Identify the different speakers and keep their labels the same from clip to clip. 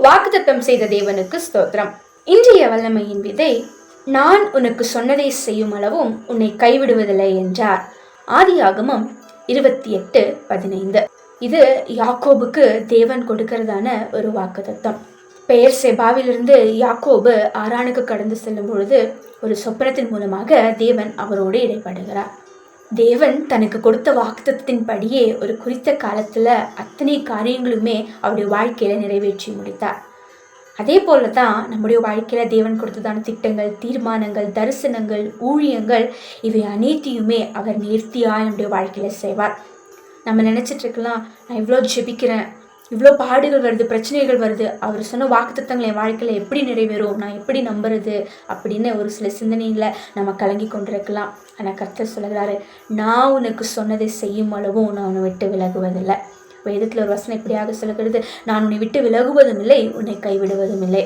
Speaker 1: வாக்குத்தத்தம் செய்த தேவனுக்கு ஸ்தோத்திரம். இன்றைய வல்லமையின் விதை, நான் உனக்கு சொன்னதை செய்யும் அளவும் உன்னை கைவிடுவதில்லை என்றார். ஆதியாகமம் 28:15. இது யாக்கோபுக்கு தேவன் கொடுக்கிறதான ஒரு வாக்குத்தத்தம். பெயர் செபாவிலிருந்து யாக்கோபு ஆரானுக்கு கடந்து செல்லும் பொழுது ஒரு சொப்பனத்தின் மூலமாக தேவன் அவரோடு இடைப்படுகிறார். தேவன் தனக்கு கொடுத்த வாக்குத்தத்தின் படியே ஒரு குறித்த காலத்துல அத்தனை காரியங்களுமே அவருடைய வாழ்க்கையில நிறைவேற்றி முடித்தார். அதே போலதான் நம்முடைய வாழ்க்கையில தேவன் கொடுத்ததான திட்டங்கள், தீர்மானங்கள், தரிசனங்கள், ஊழியங்கள் இவை அனைத்தையுமே அவர் நேர்த்தியாய் நம்முடைய வாழ்க்கையில செய்வார். நம்ம நினைச்சிட்டு இருக்கலாம், நான் இவ்வளோ ஜெபிக்கிறேன், இவ்வளோ பாடுகள் வருது, பிரச்சனைகள் வருது, அவர் சொன்ன வாக்குத்தத்தங்கள் என் வாழ்க்கையில் எப்படி நிறைவேறும், நான் எப்படி நம்புறது அப்படின்னு ஒரு சில சிந்தனையில் நம்ம கலங்கி கொண்டிருக்கலாம். ஆனால் கர்த்தர் சொல்கிறாரு, நான் உனக்கு சொன்னதை செய்யும் அளவும் நான் உன்னை விட்டு விலகுவதில்லை. வேதத்தில் ஒரு வசனம் இப்படியாக சொல்கிறது, நான் உன்னை விட்டு விலகுவதும் இல்லை, உன்னை கைவிடுவதும் இல்லை.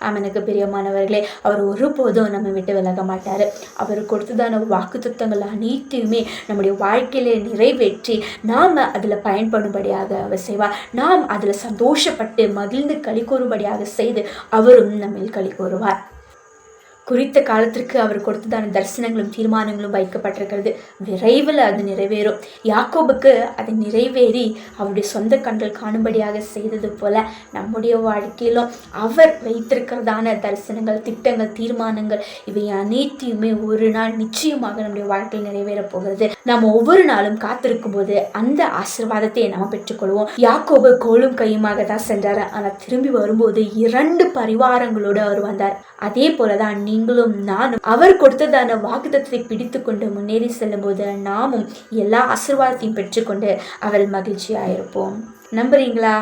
Speaker 1: அவனுக்கு பிரியமானவர்களே, அவர் ஒருபோதும் நம்ம விட்டு விலக மாட்டார். அவர் கொடுத்ததான வாக்குத்தத்தங்கள் அனைத்தையுமே நம்முடைய வாழ்க்கையிலே நிறைவேற்றி நாம் அதில் பயன்படும்படியாக அவர் செய்வார். நாம் அதில் சந்தோஷப்பட்டு மகிழ்ந்து களி கூறும்படியாக செய்து அவரும் நம்மில் களி கூறுவார். குறித்த காலத்திற்கு அவர் கொடுத்ததான தரிசனங்களும் தீர்மானங்களும் வைக்கப்பட்டிருக்கிறது. விரைவில் அது நிறைவேறும். யாக்கோபுக்கு அது நிறைவேறி அவருடைய சொந்த கண்கள் காணும்படியாக செய்தது போல நம்முடைய வாழ்க்கையிலும் அவர் வைத்திருக்கிறதான தரிசனங்கள், திட்டங்கள், தீர்மானங்கள் இவை அனைத்தையுமே ஒரு நாள் நிச்சயமாக நம்முடைய வாழ்க்கையில் நிறைவேறப் போகிறது. நாம் ஒவ்வொரு நாளும் காத்திருக்கும் போது அந்த ஆசீர்வாதத்தை நாம் பெற்றுக்கொள்வோம். யாக்கோபு கோலும் கையுமாக தான் சென்றார். ஆனால் திரும்பி வரும்போது 2 பரிவாரங்களோடு அவர் வந்தார். அதே போலதான் நீங்களும் நானும் அவர் கொடுத்ததான வாக்குத்தத்தை பிடித்து கொண்டு முன்னேறி செல்லும் போது நாமும் எல்லா ஆசீர்வாதத்தையும் பெற்றுக்கொண்டு அவர் மகிழ்ச்சியாயிருப்போம். நம்புறீங்களா?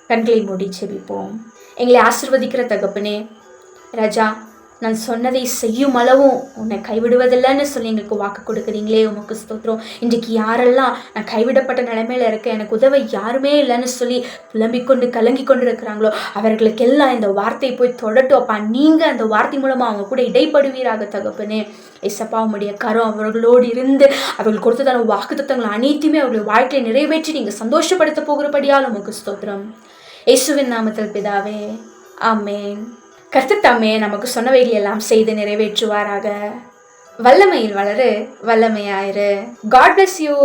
Speaker 1: கண்களை மூடி செபிப்போம். எங்களை ஆசீர்வதிக்கிற தகப்பனே, ராஜா, நான் சொன்னதை செய்யும் அளவும் உன்னை கைவிடுவதில்லைன்னு சொல்லி எங்களுக்கு வாக்கு கொடுக்குறீங்களே, உமக்கு ஸ்தோத்திரம். இன்றைக்கு யாரெல்லாம் நான் கைவிடப்பட்ட நிலைமையில இருக்கேன், எனக்கு உதவ யாருமே இல்லைன்னு சொல்லி புலம்பிக்கொண்டு கலங்கி கொண்டு இருக்கிறாங்களோ அவர்களுக்கெல்லாம் இந்த வார்த்தை போய் தொடட்டும் அப்பா. நீங்கள் அந்த வார்த்தை மூலமாக அவங்க கூட இடைப்படுவீராக தகப்பனே. ஏசப்பா, உம்முடைய கரம் அவர்களோடு இருந்து அவர்கள் கொடுத்ததான வாக்குத்தத்தங்கள் அனைத்துமே அவர்களுடைய வாழ்க்கையை நிறைவேற்றி நீங்கள் சந்தோஷப்படுத்த போகிறபடியால் உமக்கு ஸ்தோத்திரம். இயேசுவின் நாமத்தில் பிதாவே, ஆமேன். கர்த்தர் தாமே நமக்கு சொன்னவைகள் எல்லாம் செய்து நிறைவேற்றுவாராக. வல்லமையில் வளரு, வல்லமையாயிரு. God bless you.